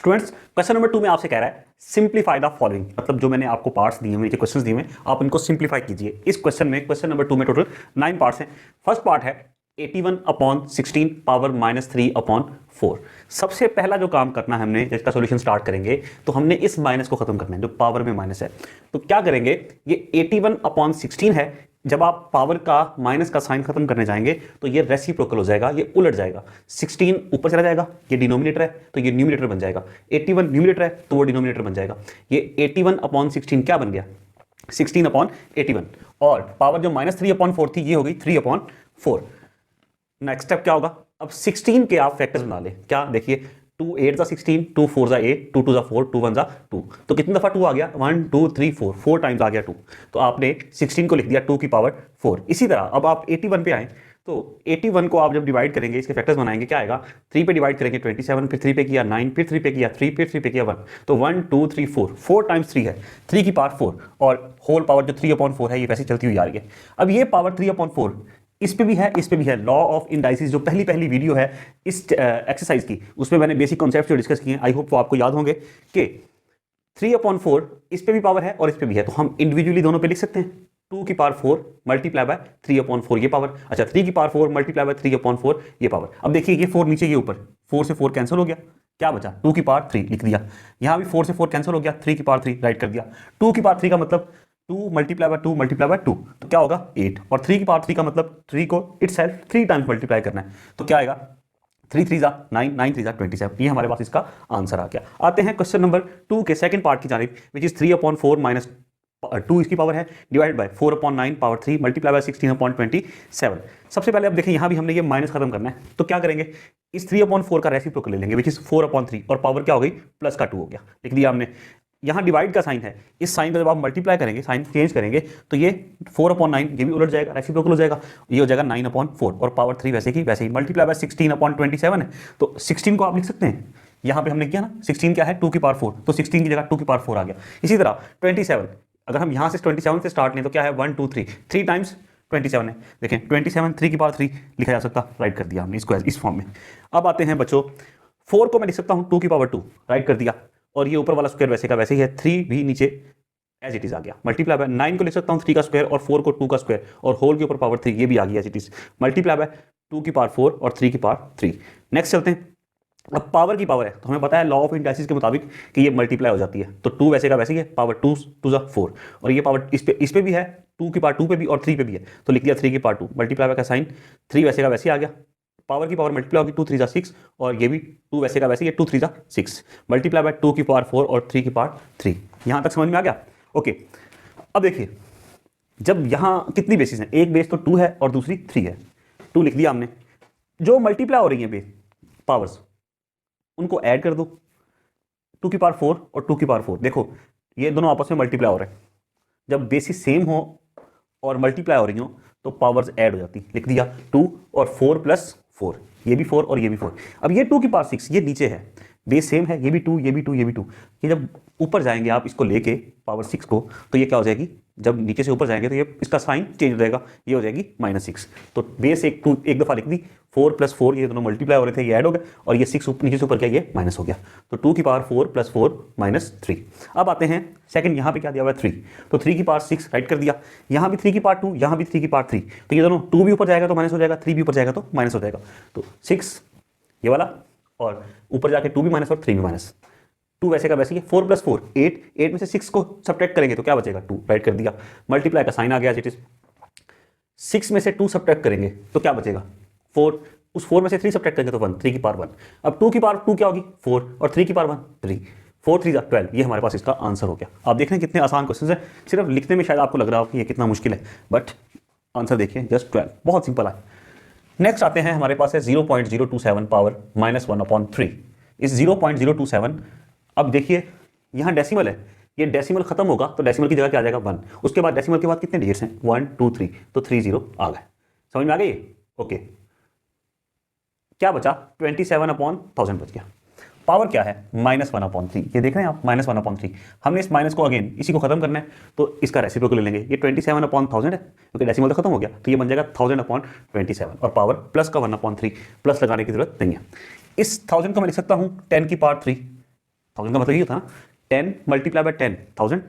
Students question number 2 में आपसे कह रहा है सिंप्लीफाई द फॉलोइंग, मतलब जो मैंने आपको पार्ट्स दिए हुए हैं, क्वेश्चंस दिए हुए हैं, आप इनको सिंप्लीफाई कीजिए। इस क्वेश्चन में, क्वेश्चन नंबर 2 में टोटल 9 पार्ट्स हैं। फर्स्ट पार्ट है 81/16 पावर -3/4। सबसे पहला जो काम करना है हमने, इसका सॉल्यूशन स्टार्ट करेंगे तो हमने इस माइनस को खत्म करना है, जो पावर में माइनस है। तो क्या करेंगे, ये 81/16 है, जब आप पावर का माइनस का साइन खत्म करने जाएंगे तो ये रेसिप्रोकल हो जाएगा, ये उलट जाएगा। 16 ऊपर चला जाएगा, ये डिनोमिनेटर है तो ये न्यूमिनेटर बन जाएगा। 81 न्यूमिनेटर है तो वो डिनोमिनेटर बन जाएगा। ये 81/16 क्या बन गया, 16/81। और पावर जो -3/4 थी ये हो गई 3/4। नेक्स्ट स्टेप क्या होगा, अब 16 के आप फैक्टर्स बना ले। क्या देखिए, 2 8 जा 16, 2 4 जा 8, 2 2 जा 4, 2 1 जा 2। तो कितनी दफा 2 आ गया, 1 2 3 4, 4 टाइम्स आ गया 2। तो आपने 16 को लिख दिया 2 की पावर 4। इसी तरह अब आप 81 पे आए तो 81 को आप जब डिवाइड करेंगे, इसके फैक्टर्स बनाएंगे, क्या आएगा, 3 पे डिवाइड करेंगे 27, फिर 3 पे किया 9, फिर 3 पे किया 3, फिर 3 पे किया 1। तो 1 2 3 4, 4 टाइम्स 3 है, 3 की पावर 4, और होल पावर जो 3/4 है ये वैसे चलती हुई आ रही है। अब ये पावर 3/4 इस पे भी है, इस पे भी है। लॉ ऑफ इंडाइसिस जो पहली वीडियो है इस एक्सरसाइज की, उसमें मैंने बेसिक कॉन्सेप्ट जो डिस्कस किए हैं, आई होप वो आपको याद होंगे कि 3/4 इस पे भी पावर है और इस पे भी है, तो हम इंडिविजुअली दोनों पे लिख सकते हैं। 2 की पावर 4 मल्टीप्लाई बाय 3/4 ये पावर, अच्छा 3 की पावर 4 मल्टीप्लाई बाय 3/4 ये पावर। अब देखिए ये 4 नीचे, ये ऊपर, 4 से 4 कैंसिल हो गया, क्या बचा, 2 की पावर 3 लिख दिया। यहां भी 4 से 4 कैंसिल हो गया, 3 की पावर 3 राइट कर दिया। 2 की पावर 3 का मतलब 2 मल्टीप्लाई बाय 2 मल्टीप्लाई बाय 2, तो क्या होगा 8। और 3 की पावर 3 का मतलब 3 को इटसेल्फ 3 टाइम्स मल्टीप्लाई करना है, तो क्या आएगा 3 3 जा 9, 9 3 जा 27। ये हमारे पास इसका आंसर आ गया। आते हैं क्वेश्चन नंबर 2 के सेकंड पार्ट की जानिब, विच इज 3/4 माइनस 2 इसकी पावर है, divide by 4/9 power 3 multiply by 16/27। सबसे पहले अब देखें, यहां भी हमने ये माइनस खत्म करना है, तो क्या करेंगे, इस 3/4 का रेसिप्रोकल ले लेंगे, विच इज 4/3, और पावर क्या हो गई, प्लस का 2 हो गया, लिख दिया हमने। यहां डिवाइड का साइन है, इस साइन को जब आप मल्टीप्लाई करेंगे, साइन चेंज करेंगे, तो ये 4/9 ये भी उलट जाएगा, रेसिप्रोकल हो जाएगा, ये हो जाएगा 9/4, और पावर 3 वैसे की वैसे ही, मल्टीप्लाई बाय 16/27 है, तो 16 को आप लिख सकते हैं। यहां पे हमने किया ना, 16 क्या है, 2 की पावर 4, तो 16 की जगह 2 की पावर 4 आ गया। इसी तरह 27, अगर हम यहां से 27 से स्टार्ट लें तो क्या है, 1 2 3, 3 टाइम्स 27 है। देखें 27 3 की पावर 3 लिखा जा सकता, राइट कर दिया हमने इसको इस फॉर्म में। अब आते हैं बच्चों, 4 को मैं लिख सकता हूं 2 की पावर 2, राइट कर दिया, और ये ऊपर वाला स्क्वायर वैसे का वैसे ही है, 3 भी नीचे एज इट इज आ गया। मल्टीप्लाई बाय 9 को लिख सकता हूं 3 का स्क्वायर, और 4 को 2 का स्क्वायर, और होल के ऊपर पावर 3 ये भी आ गया as it is, multiply by 2 की पावर 4 और 3 की पावर 3। नेक्स्ट चलते हैं, अब पावर की पावर है तो हमें पता है लॉ ऑफ इंडाइसिस के मुताबिक कि ये मल्टीप्लाई हो जाती है, तो 2 वैसे का वैसे ही है, पावर 2 2 जा 4, और ये पावर इस पे भी है, 2 की पावर 2 पे भी और 3 पे भी है, तो लिख दिया 3 की पावर 2, मल्टीप्लाई का साइन 3 वैसे का वैसे ही आ गया, पावर की पावर मल्टीप्लाई होगी, 2 3 जा 6, और ये भी 2 वैसे का वैसे ही है, 2 3 जा 6, मल्टीप्लाई बाय 2 की पावर 4 और 3 की पावर 3। यहां तक समझ में आ गया, ओके। अब देखिए, जब यहां कितनी बेसिस है, एक बेस तो 2 है और दूसरी 3 है, 2 लिख दिया हमने। जो मल्टीप्लाई हो रही है बेस पावर्स, उनको ऐड कर दो, 2 की पावर 4 और 2 की पावर 4, देखो ये दोनों आपस में मल्टीप्लाई हो रहे हैं। जब बेसिस सेम हो और मल्टीप्लाई हो रही हो तो पावर्स ऐड हो जाती, लिख दिया 2 और 4 प्लस 4, ये भी 4 और ये भी 4। अब ये 2 की पावर 6 ये नीचे है, बेस सेम है, ये भी 2 ये भी 2 ये भी 2, ये जब ऊपर जाएंगे आप इसको लेके पावर 6 को, तो ये क्या हो जाएगी, जब नीचे से ऊपर जाएंगे तो ये इसका साइन चेंज हो जाएगा, ये हो जाएगी -6। तो बेस एक दफा लिख दी, 4 प्लस 4 ये दोनों मल्टीप्लाई हो रहे थे, ये ऐड हो गए, और ये 6 नीचे से ऊपर क्या, ये माइनस हो गया, तो 2 की पावर 4 प्लस 4 -3। अब आते हैं सेकंड, यहां पे क्या दिया हुआ है 3, तो 3 की पावर 6 राइट कर दिया, यहां भी 3 की पावर 2, यहां भी 3 की पावर 3, तो ये दोनों 2 भी ऊपर जाएगा तो माइनस हो जाएगा, 3 भी ऊपर जाएगा तो माइनस हो जाएगा, तो 6 ये वाला, और ऊपर जाके 2 भी माइनस और 3 भी माइनस, 2 वैसे का वैसे ही है, 4 प्लस 4 8, 8 में से 6 को सब्ट्रैक्ट करेंगे तो क्या बचेगा 2, राइट कर दिया, मल्टीप्लाई का साइन आ गया, इट इज 6 में से 2 सब्ट्रैक्ट करेंगे तो क्या बचेगा 4, उस 4 में से 3 सब्ट्रैक्ट करेंगे तो 1, 3 की पावर 1। अब 2 की पावर 2 क्या होगी 4, और 3 की पावर 1 3, 4 3 जा 12, ये हमारे पास इसका आंसर हो गया। आप देख रहे हैं कितने आसान क्वेश्चन है, सिर्फ लिखने में शायद आपको लग रहा हो कि ये कितना मुश्किल है, बट आंसर देखिए जस्ट 12, बहुत सिंपल है। नेक्स्ट आते हैं, हमारे पास है 0.027 पावर -1/3। इस 0.027, अब देखिए यहाँ डेसिमल है, ये डेसिमल खत्म होगा तो डेसिमल की जगह क्या आ जाएगा 1, उसके बाद डेसिमल के बाद कितने डिजिट्स हैं 1 2 3, तो 30 आ गए, समझ में आ गई, ओके। क्या बचा 27/1000 बच गया। पावर क्या है -1/3, ये देख रहे हैं आप -1/3। हमने इस माइनस को अगेन इसी को खत्म करना है, तो इसका रेसिप्रोकल ले लेंगे, ये 27/1000 है क्योंकि डेसिमल तो खत्म हो गया, तो ये बन जाएगा 1000/27, और पावर प्लस का 1/3, प्लस लगाने की जरूरत नहीं है। इस 1000 को मैं लिख सकता हूं 10 की पावर 3, 1000 का मतलब ये था ना 10 मल्टीप्लाई बाय 10 1000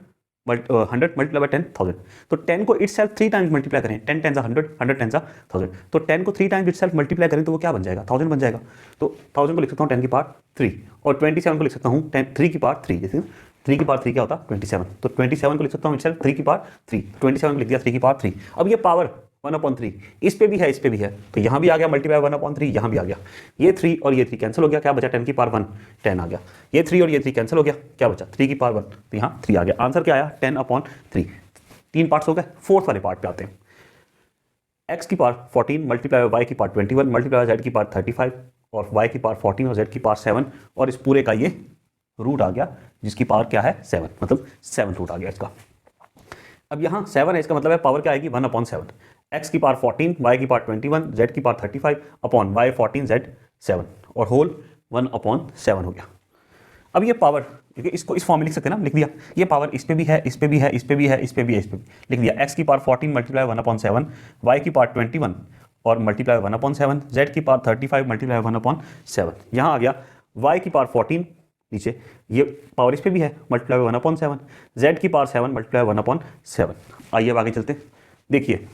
100 मल्टीप्लाई बाय 10,000। तो 10 को इटसेल्फ 3 टाइम्स मल्टीप्लाई करें, 10 10 100 100 10 1000। तो 10 को 3 टाइम्स इटसेल्फ मल्टीप्लाई करें तो वो क्या बन जाएगा, 1000 बन जाएगा। तो 1000 को लिख सकता हूँ 10 की पावर 3 और 27 को लिख सकता हूँ 3 की पावर 3। जैसे 3 की पावर 3 क्या होता है 27। तो 27 को लिख सकता हूँ इटसेल्फ 3 की पावर 3, 27 को लिख दिया 3 की पावर 3। अब ये पावर 1/3 इस पे भी है इस पे भी है, तो यहाँ भी आ गया मल्टीप्लाई 1/3, यहाँ भी आ गया। ये 3 और ये 3 कैंसिल हो गया, क्या बचा 10 की पावर 1 10 आ गया। ये 3 और ये 3 कैंसिल हो गया, क्या बचा 3 की पावर 1, तो यहाँ 3 आ गया। आंसर क्या आया 10/3। 3 पार्ट्स हो गए। फोर्थ वाले पार्ट पे आते हैं। x की पावर 14 मल्टीप्लाई बाय y की पावर 21 मल्टीप्लाई बाय z की पावर 35 और y की पावर 14 और z की पावर 7 और इस पूरे का ये रूट आ गया जिसकी पावर क्या है 7, मतलब 7 रूट आ गया इसका। अब यहाँ 7 है, इसका मतलब है पावर क्या आएगी 1/7। x की पावर 14 y की पावर 21 z की पावर 35 अपॉन y 14 z 7 और होल 1/7 हो गया। अब ये पावर इसको इस फॉर्म में लिख सकते हैं ना, लिख दिया। ये पावर इस पे भी है इस पे भी है इस पे भी है इस पे भी है इस पे भी लिख दिया। x की पावर 14 मल्टीप्लाई 1/7 y की पावर 21 और मल्टीप्लाई 1/7 z की पावर 35 मल्टीप्लाई 1/7। यहाँ आ गया y की पावर 14 नीचे, ये पावर इस पे भी है मल्टीप्लाई 1/7 z की पावर 7 मल्टीप्लाई 1/7। आइए अब आगे चलते हैं। देखिए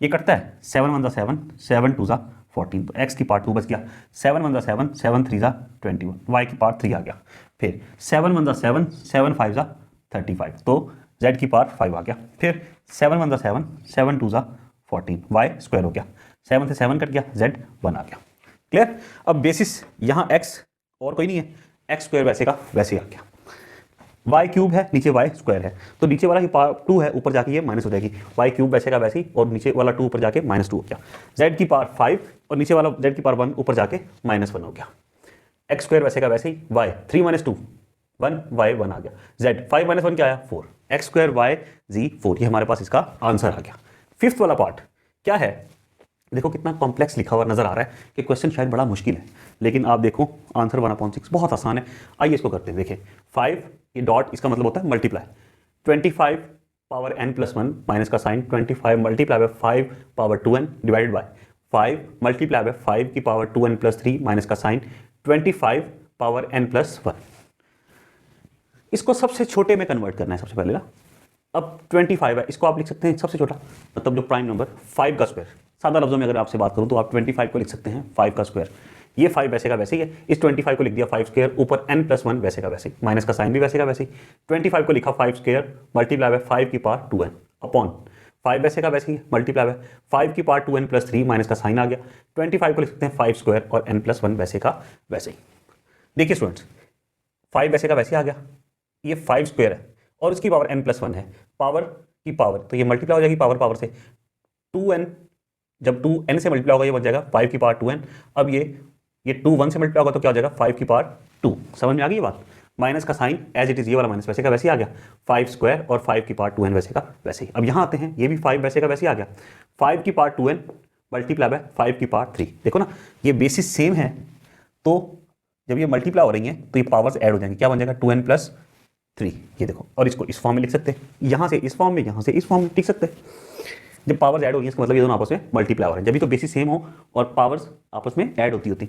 ये करता है 7 1 7 7 2 14, तो x की पावर 2 बच गया। 7 1 7 7 3 21, y की पावर 3 आ गया। फिर 7 1 7 7 5 35, तो z की पावर 5 आ गया। फिर 7 1 7 7 2 14, y स्क्वायर हो गया। 7 से 7 कट गया, z 1 आ गया। क्लियर। अब बेसिस यहाँ x और कोई नहीं है, x स्क्वायर वैसे का वैसे आ गया। y क्यूब है नीचे y स्क्वायर है, तो नीचे वाला की पावर 2 है ऊपर जाके ये माइनस हो जाएगी। y क्यूब वैसे का वैसे ही और नीचे वाला 2 ऊपर जाके -2 हो गया। z की पावर 5 और नीचे वाला z की पावर 1 ऊपर जाके -1 हो गया। x स्क्वायर वैसे का वैसे ही y 3 - 2 1 y 1 आ गया। z 5 - 1 क्या आया 4, x स्क्वायर y z 4, ये हमारे पास इसका आंसर आ गया। फिफ्थ वाला पार्ट क्या है, देखो कितना कॉम्प्लेक्स लिखा हुआ नजर आ रहा है कि क्वेश्चन शायद बड़ा मुश्किल है, लेकिन आप देखो आंसर 1/6 बहुत आसान है। आइए इसको करते हैं। देखिए 5 ये डॉट इसका मतलब होता है मल्टीप्लाई, 25 पावर n+1 माइनस का sign 25 multiply by 5 power 2n divided by 5 multiply by 5 की पावर 2n + 3 माइनस का साइन 25 पावर n+1। इसको सबसे छोटे में कन्वर्ट करना है सबसे पहले ना। अब 25 है, इसको आप लिख सकते हैं सबसे छोटा, मतलब जो प्राइम नंबर 5 का स्क्वायर। सादा लफ्जों में अगर आपसे बात करूं तो आप 25 को लिख सकते हैं 5 का स्क्वायर। ये 5 वैसे का वैसे ही है, इस 25 को लिख दिया 5 स्क्वायर, ऊपर n+1 वैसे का वैसे ही, माइनस का साइन भी वैसे का वैसे ही। 25 को लिखा 5 स्क्वायर मल्टीप्लाई बाय 5 की पावर 2n अपॉन 5 वैसे का वैसे ही मल्टीप्लाई बाय 5 की पावर 2n + 3 माइनस का साइन आ गया। 25 को लिख सकते हैं 5 स्क्वायर और n+1 वैसे का वैसे ही। देखिए स्टूडेंट्स 5 वैसे का वैसे आ गया, ये 5 स्क्वायर है और इसकी पावर n+1 है, पावर की पावर तो ये मल्टीप्लाई हो जाएगी पावर से 2n, जब 2n से मल्टीप्लाई होगा ये बन जाएगा 5 की पावर 2n। अब ये 2 1 से मल्टीप्लाई होगा तो क्या हो जाएगा 5 की पावर 2। समझ में आ गई ये बात। माइनस का साइन एज इट इज, ये वाला माइनस वैसे का वैसे ही आ गया, 5 स्क्वायर और 5 की पावर 2n वैसे का वैसे ही। अब यहाँ आते हैं, ये भी 5 वैसे का वैसे ही आ गया, 5 की पावर 2n मल्टीप्लाई बाय 5 की पावर 3। देखो ना ये बेसिस सेम है, तो जब ये मल्टीप्लाई हो रही है तो ये पावर्स ऐड हो जाएंगी, क्या बन जाएगा 2n + 3। ये देखो, और इसको इस फॉर्म में लिख सकते हैं, यहाँ से इस फॉर्म में, यहाँ से इस फॉर्म में लिख सकते हैं। जब पावर्स ऐड हो रही है इसका मतलब ये दोनों आपस में मल्टीप्लाई हो रहे हैं, जब भी तो बेसिस सेम हो और पावर्स आपस में ऐड होती।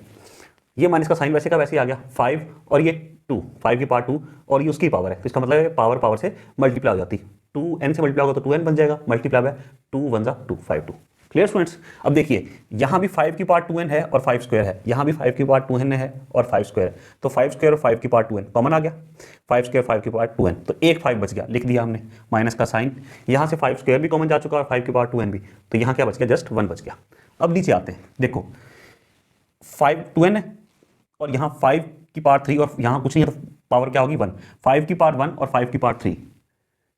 ये माइनस का साइन वैसे का वैसे ही आ गया, 5 और ये 2, 5 की पावर 2 और ये उसकी पावर है, तो इसका मतलब है पावर से मल्टीप्लाई हो जाती। 2n से मल्टीप्लाई होगा तो 2n बन जाएगा, मल्टीप्लाई बाय 2 1 2 5 2। Clear students. अब देखिए यहाँ भी 5 की पावर 2n है और 5 स्क्वायर है, यहाँ भी 5 की पावर 2n है और 5 स्क्वायर है, तो 5 स्क्वायर और 5 की पावर 2n कॉमन आ गया। 5 स्क्वायर 5 की पावर 2n, तो एक 5 बच गया, लिख दिया हमने माइनस का साइन। यहाँ से 5 स्क्वायर भी कॉमन जा चुका और 5 की पावर 2n भी, तो यहाँ क्या बच गया जस्ट 1 बच गया। अब नीचे आते हैं, देखो 5 2n है और यहाँ 5 की पावर 3 और यहाँ कुछ नहीं है, तो पावर क्या होगी 1, 5 की पावर 1 और 5 की पावर 3,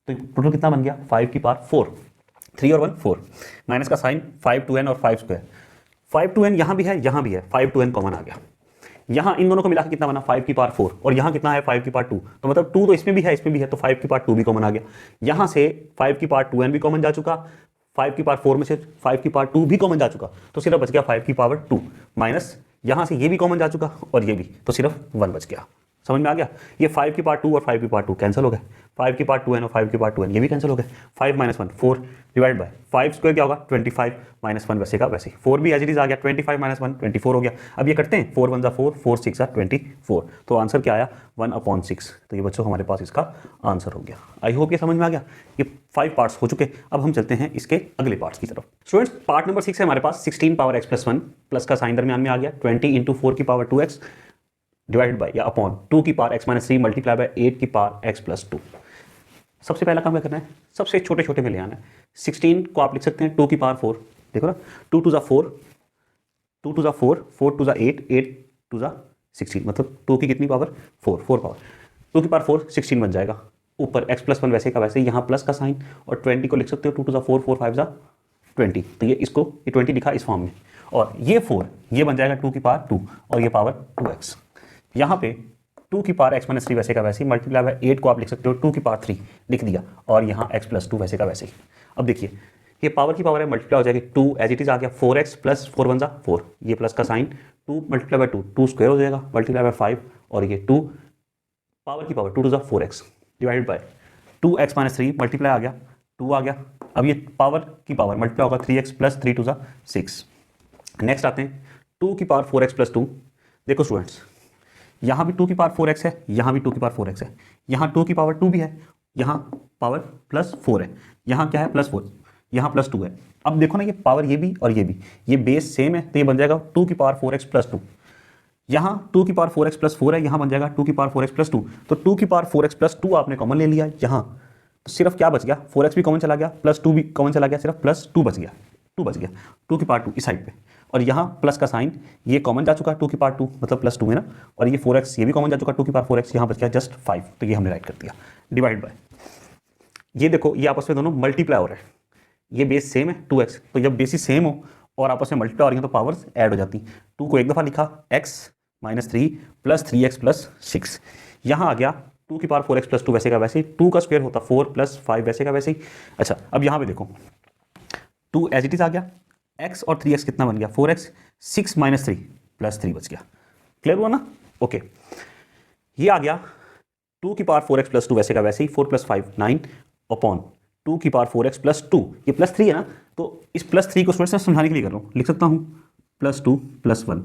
तो टोटल कितना बन गया 5 की पावर 4, 3 और 1 4, माइनस का साइन 5 2n और 5 स्क्वायर, 5 2n यहाँ भी है 5 2n कॉमन आ गया। यहाँ इन दोनों को मिला के कितना बना 5 की पावर 4 और यहाँ कितना है 5 की पावर 2, तो मतलब 2 तो इसमें भी है इसमें भी है, तो 5 की पावर 2 भी कॉमन आ गया। यहाँ से 5 की पावर 2n भी कॉमन जा चुका, 5 की पावर 4 में से 5 की पावर 2 भी कॉमन जा चुका, तो सिर्फ बच गया 5 की पावर 2, माइनस यहाँ से ये भी कॉमन जा चुका और ये भी, तो सिर्फ 1 बच गया। समझ में आ गया। ये 5 की पावर 2 और 5 की पावर 2 कैंसिल हो गए, 5 की पावर 2n और 5 की पावर 2n ये भी कैंसिल हो गए। 5 - 1 4 डिवाइड बाय 5 स्क्वायर क्या होगा 25 - 1 वैसे का वैसे, 4 भी एज इट इज आ गया, 25 - 1 24 हो गया। अब ये करते हैं 4 1 ज़ा 4 4 6 ज़ा 24, तो आंसर क्या आया 1/6। तो ये बच्चों हमारे पास इसका आंसर हो गया। आई होप ये समझ में आ गया। ये 5 पार्ट्स हो चुके। अब हम चलते हैं इसके अगले पार्ट्स की तरफ। स्टूडेंट्स पार्ट नंबर 6 है हमारे पास 16 पावर x + 1 प्लस का साइन दरमियान में आ गया, 20 × 4 की पावर 2x डिवाइड बाय या अपॉन 2 की पावर x - 3 मल्टीप्लाई बाय 8 की पावर x + 2। सबसे पहला काम क्या करना है, सबसे छोटे छोटे में ले आना है। 16 को आप लिख सकते हैं 2 की पावर 4, देखो ना 2 2 ज़ा 4 2 2 ज़ा 4 4 2 ज़ा 8 8 2 ज़ा 16, मतलब 2 की कितनी पावर 4 4 पावर 2 की पावर 4 16 बन जाएगा। ऊपर x + 1 वैसे का वैसे, यहाँ प्लस का साइन, और 20 को लिख सकते हो 2 2 ज़ा 4 4 5 ज़ा 20, तो ये इसको ये 20 लिखा इस फॉर्म में, और ये 4 ये बन जाएगा 2 की पावर 2 और ये पावर 2x। यहाँ पे 2 की पावर x - 3 वैसे का वैसे ही मल्टीप्लाई बाय 8 को आप लिख सकते हो 2 की पावर 3 लिख दिया, और यहाँ x + 2 वैसे का वैसे ही। अब देखिए ये पावर की पावर है, मल्टीप्लाई हो जाएगी 2 एज इट इज आ गया 4x + 4 1 ज़ा 4, ये प्लस का साइन 2 मल्टीप्लाई बाय 2 2 स्क्वायर हो जाएगा मल्टीप्लाई बाय 5, और ये 2 पावर की पावर 2 2 ज़ा 4x divide by 2x - 3 multiply आ गया 2 आ गया। अब ये पावर की पावर मल्टीप्लाई होगा 3x + 3 2 ज़ा 6। नेक्स्ट आते हैं 2 की पावर 4x + 2। देखो स्टूडेंट्स यहाँ भी 2 की पावर 4x है, यहाँ भी 2 की पावर 4x है, यहाँ 2 की पावर 2 भी है, यहाँ पावर +4 है, यहाँ क्या है +4, यहाँ +2 है। अब देखो ना ये पावर ये भी और ये भी, ये बेस सेम है, तो ये बन जाएगा 2 की पावर 4x + 2। यहाँ 2 की पावर 4x + 4 है, यहाँ बन जाएगा 2 की पावर 4x + 2, तो 2 की पावर 4x + 2 आपने कॉमन ले लिया यहाँ, तो सिर्फ क्या बच गया 4x भी कॉमन चला गया, +2 भी कॉमन चला गया, सिर्फ +2 बच गया, 2 बच गया, 2 की पावर 2 इस साइड पे, और यहाँ प्लस का साइन ये कॉमन जा चुका 2 की पावर 2 मतलब +2 है ना, और ये 4x ये भी कॉमन जा चुका 2 की पावर 4x, यहाँ बच गया जस्ट 5, तो ये हमने राइट कर दिया डिवाइड बाय। ये देखो ये आपस में दोनों मल्टीप्लाई हो रहे हैं, ये बेस सेम है 2x, तो जब बेसिस सेम हो और आपस में मल्टीप्लाई हो रही हैं तो पावर्स ऐड हो जाती। 2 को एक दफ़ा लिखा x - 3 + 3x + 6, यहाँ आ गया 2 की पावर 4x + 2 वैसे का वैसे ही, 2 का स्क्वायर होता 4 + 5 वैसे का वैसे ही। अच्छा अब यहाँ पे देखो 2 एज इट इज आ गया, x और 3x कितना बन गया 4x, 6 - 3 + 3 बच गया, क्लियर हुआ ना। ओके ये आ गया 2 की पावर 4x + 2 वैसे का वैसे ही, 4 + 5 9 अपॉन 2 की पावर 4x + 2, ये +3 है ना, तो इस +3 को स्टूडेंट्स समझाने के लिए कर रहा हूँ, लिख सकता हूँ +2 + 1,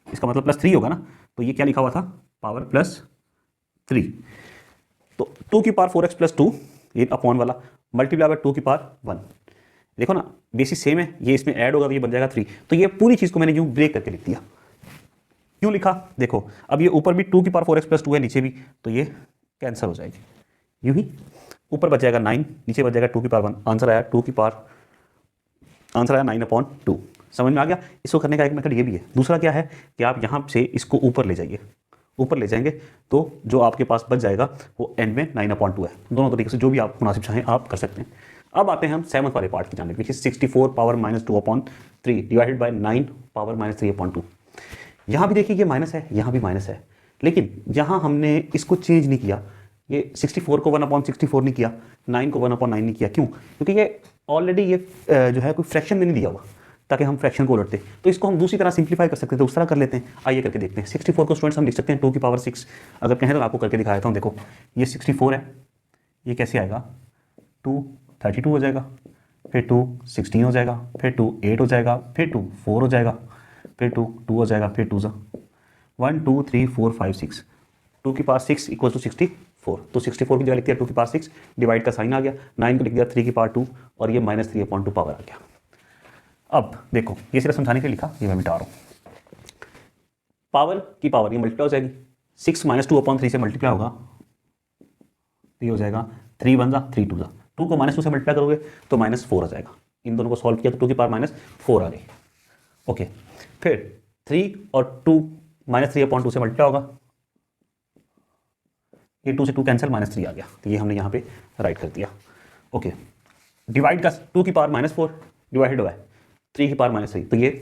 इसका मतलब +3 होगा ना, तो ये क्या लिखा हुआ था पावर +3, तो 2 की पावर 4x + 2 ये अपॉन वाला मल्टीप्लाई बाय 2 की पावर 1, देखो ना बेसिस सेम है, ये इसमें ऐड होगा तो ये बन जाएगा 3, तो ये पूरी चीज़ को मैंने यूँ ब्रेक करके लिख दिया। क्यों लिखा देखो, अब ये ऊपर भी 2 की पावर 4x + 2 है, नीचे भी, तो ये कैंसिल हो जाएगी, यूँ ही ऊपर बच जाएगा 9, नीचे बच जाएगा 2 की पावर 1, आंसर आया 2 की पावर, आंसर आया 9/2। समझ में आ गया। इसको करने का एक मेथड ये भी है, दूसरा क्या है कि आप यहाँ से इसको ऊपर ले जाइए, ऊपर ले जाएंगे तो जो आपके पास बच जाएगा वो एंड में 9/2 है। दोनों तरीके से जो भी आप मुनासिब चाहें आप कर सकते हैं। अब आते हैं हम 7th वाले पार्ट की जाने, which is 64 power -2/3 divided by 9 power -3/2। यहाँ भी देखिए ये माइनस है, यहाँ भी माइनस है, लेकिन यहाँ हमने इसको चेंज नहीं किया, ये 64 को 1/64 नहीं किया, 9 को 1/9 नहीं किया। क्यों? क्योंकि ये ऑलरेडी ये जो है कोई फ्रैक्शन में नहीं दिया हुआ ताकि हम फ्रैक्शन को उलटते, तो इसको हम दूसरी तरह सिंप्लीफाई कर सकते हैं, तो उस तरह कर लेते हैं। आइए करके देखते हैं। 64 को स्टूडेंट्स हम लिख सकते हैं 2 की पावर 6, अगर कहें तो आपको करके दिखा देता हूँ। देखो ये 64 है, ये कैसे आएगा 2 32 हो जाएगा, फिर 2 16 हो जाएगा, फिर 2 8 हो जाएगा, फिर 2 4 हो जाएगा, फिर 2 2 हो जाएगा, फिर 2 1 2 3 4 5 6, 2 की पावर 6 इक्वल टू 64, तो 64 की जगह लिख दिया 2 की पावर 6, डिवाइड का साइन आ गया, 9 को लिख दिया 3 की पावर 2 और ये -3/2 पावर आ गया। अब देखो ये सिर्फ समझाने के लिए लिखा, ये मैं मिटा रहा हूँ। पावर की पावर ये मल्टीप्लाई हो जाएगी, 6 - 2/3 से मल्टीप्लाई होगा, ये हो जाएगा 3 1 ज़ा 3 2 ज़ा, 2 को -2 से मल्टीप्लाई करोगे तो -4 आ जाएगा। इन दोनों को सॉल्व किया तो 2 की पावर -4 आ गई। ओके, फिर 3 और 2 -3/2 से मल्टीप्लाई होगा, ये 2 से 2 कैंसिल, -3 आ गया, तो ये हमने यहाँ पे राइट कर दिया। ओके, डिवाइड का 2 की पावर -4 डिवाइडेड बाय 3 की पावर -3, तो ये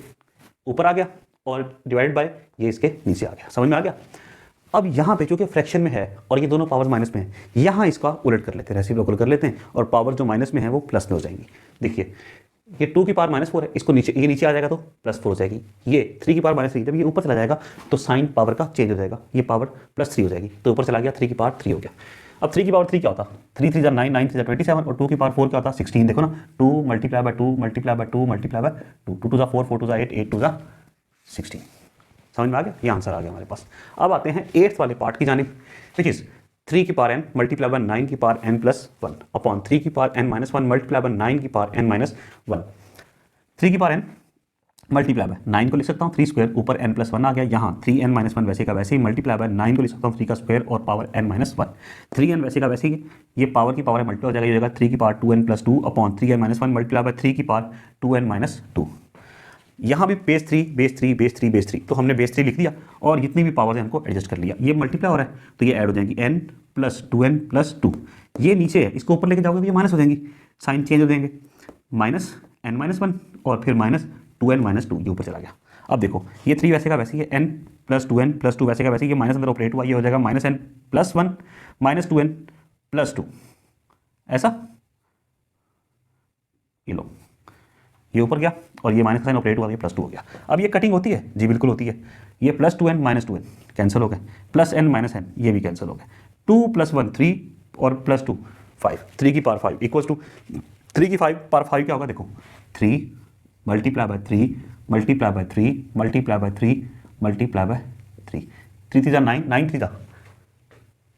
ऊपर आ गया और डिवाइड बाय ये इसके नीचे आ गया। समझ में आ गया। अब यहाँ पे चूंकि फ्रैक्शन में है और ये दोनों पावर माइनस में है, यहाँ इसका उलट कर लेते हैं, रेसिप्रोकल कर लेते हैं और पावर जो माइनस में है वो प्लस में हो जाएंगी। देखिए ये 2 की पावर -4 है, इसको नीचे, ये नीचे आ जाएगा तो +4 हो जाएगी। ये 3 की पावर -3, जब ये ऊपर चला जाएगा तो साइन पावर का चेंज हो जाएगा, ये पावर +3 हो जाएगी, तो ऊपर चला गया 3 की पावर 3 हो गया। अब 3 की पावर 3 क्या होता? 3 3 9, 9 3 27, और 2 की पावर 4 क्या होता? 16। देखो ना, 2 multiply by 2 multiply by 2 multiply by 2, 2 2 4 4 2 8 8 2 16। समझ में आ गया? ये आंसर आ गया हमारे पास। अब आते हैं 8th वाले पार्ट की जानिब। देखिए 3 की पावर n मल्टीप्लाई बाय 9 की पावर n+1 अपॉन 3 की पावर n-1 मल्टीप्लाई बाय 9 की पावर n-1। 3 की पावर n मल्टीप्लाई बाय 9 को लिख सकता हूँ 3 स्क्वायर, ऊपर n+1 आ गया, यहाँ 3n-1 वैसे का वैसे ही, मल्टीप्लाई बाय 9 को लिख सकता हूँ 3 का स्क्वायर और पावर n-1। 3n वैसे का वैसे ही, ये पावर की पावर मल्टीप्लाई हो जाएगा, ये हो जाएगा 3 की power 2n+2 upon 3n-1 multiply by 3 की पावर 2n-2। यहाँ भी बेस 3 बेस 3 बेस 3 बेस 3, तो हमने बेस 3 लिख दिया और जितनी भी पावर है हमको एडजस्ट कर लिया। ये मल्टीप्लाई हो रहा है तो ये ऐड हो जाएंगी n + 2n+2। ये नीचे है, इसको ऊपर लेके जाओगे तो ये माइनस हो जाएंगी, साइन चेंज हो जाएंगे, -n-1 और फिर -2n-2, ये ऊपर चला गया। अब देखो ये 3 वैसे का वैसे ही है, n + 2n+2 वैसे का वैसे ही, ये माइनस अंदर ऑपरेट हुआ, ये हो जाएगा -n+1 -2n+2, ऐसा। ये लो, ये ऊपर गया और ये माइनस का साइन ऑपरेट हुआ, ये +2 हो गया। अब ये कटिंग होती है जी, बिल्कुल होती है। ये +2n -2n कैंसिल हो गए, +n -n ये भी कैंसिल हो गए, 2 + 1 3 और +2 5, 3 की पावर 5 इक्वल्स टू 3 की पावर 5 क्या होगा? देखो 3 multiply by 3 multiply by 3 multiply by 3 multiply by 3, 3 3 9, 9 3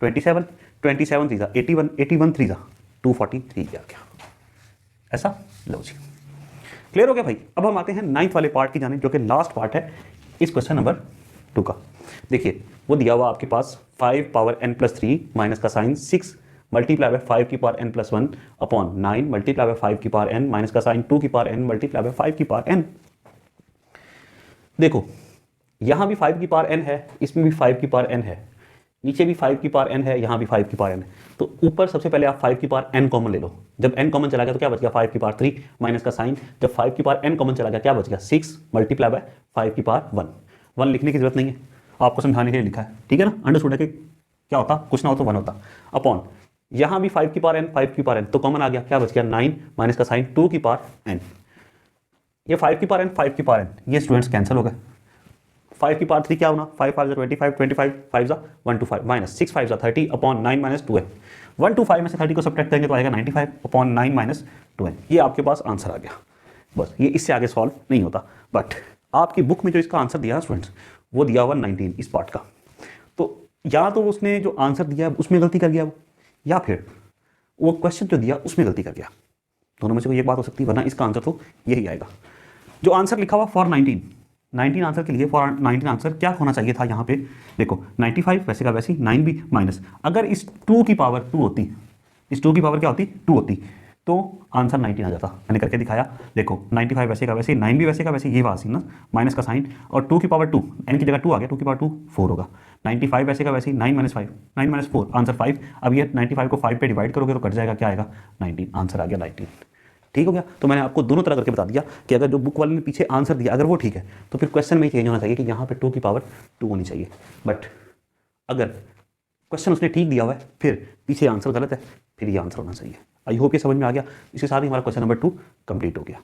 27, 27 3 81, 81 3 243 आ गया, ऐसा। लो जी, क्लियर हो गया भाई। अब हम आते हैं 9th वाले पार्ट की जानिब, जो कि लास्ट पार्ट है इस क्वेश्चन नंबर 2 का। देखिए वो दिया हुआ आपके पास 5 पावर n+3 माइनस का साइन 6 मल्टीप्लाई बाय 5 की power n+1 upon 9 multiply by 5 की पावर n माइनस का साइन 2 की पावर n मल्टीप्लाई बाय 5 की पावर n। देखो यहाँ भी 5 की पावर n है, इसमें भी 5 की पावर n है, नीचे भी 5 की पावर n है, यहाँ भी 5 की पावर n है, तो ऊपर सबसे पहले आप 5 की पावर n कॉमन ले लो। जब n कॉमन चला गया तो क्या बच गया? 5 की पावर 3 माइनस का साइन, जब 5 की पावर n कॉमन चला गया क्या बच गया? 6 मल्टीप्लाई बाय 5 की पावर 1 लिखने की जरूरत नहीं है, आपको समझाने के लिए लिखा है, ठीक है ना। अंडरस्टूड है कि क्या होता, कुछ ना हो तो 1 होता, अपॉन यहाँ भी 5 की पावर n 5 की पावर n तो कॉमन आ गया, क्या बच गया? 9 माइनस का साइन 2 की पावर n। ये 5 की पावर n 5 की पावर n, ये स्टूडेंट्स कैंसिल हो गए। 5 की पावर 3 क्या होना? 5 5 25 25 5 125 माइनस 6 5 30 अपॉन 9 माइनस 2n। 125 में से 30 को सब्ट्रैक्ट करेंगे तो आएगा 95 अपॉन 9 माइनस 2n। ये आपके पास आंसर आ गया, बस ये इससे आगे सॉल्व नहीं होता। बट आपकी बुक में जो इसका आंसर दिया है स्टूडेंट्स, वो दिया हुआ 19 इस पार्ट का, तो या तो उसने जो आंसर दिया है उसमें गलती कर गया वो, या फिर वो क्वेश्चन जो दिया उसमें गलती कर गया, दोनों में से कोई एक बात हो सकती है, वरना इसका आंसर तो यही आएगा। जो आंसर लिखा हुआ फॉर 19 आंसर के लिए, फॉर 19 आंसर क्या होना चाहिए था यहाँ पे? देखो 95 वैसे का वैसे, 9 भी माइनस, अगर इस 2 की पावर 2 होती, इस 2 की पावर क्या होती? 2 होती, तो आंसर 19 आ जाता। मैंने करके दिखाया, देखो 95 वैसे का वैसे, 9 भी वैसे का वैसे, ये बात थी ना, माइनस का साइन, और 2 की पावर 2, n की जगह 2 आ गया, 2 की पावर 2 4 होगा। 95 वैसे का वैसे, 9 माइनस 5, 9 माइनस 4 आंसर 5। अब ये 95 को 5 पे डिवाइड करोगे तो कट जाएगा, क्या आएगा? 19, आंसर आ गया 19। ठीक हो गया। तो मैंने आपको दोनों तरह करके बता दिया कि अगर जो बुक वाले ने पीछे आंसर दिया अगर वो ठीक है तो फिर क्वेश्चन में चेंज होना चाहिए कि यहाँ पे 2 की पावर 2 होनी चाहिए। बट अगर क्वेश्चन उसने ठीक दिया हुआ है फिर पीछे आंसर गलत है, फिर ये आंसर होना चाहिए। आई होप ये समझ में आ गया। इसके साथ ही हमारा क्वेश्चन नंबर 2 कंप्लीट हो गया।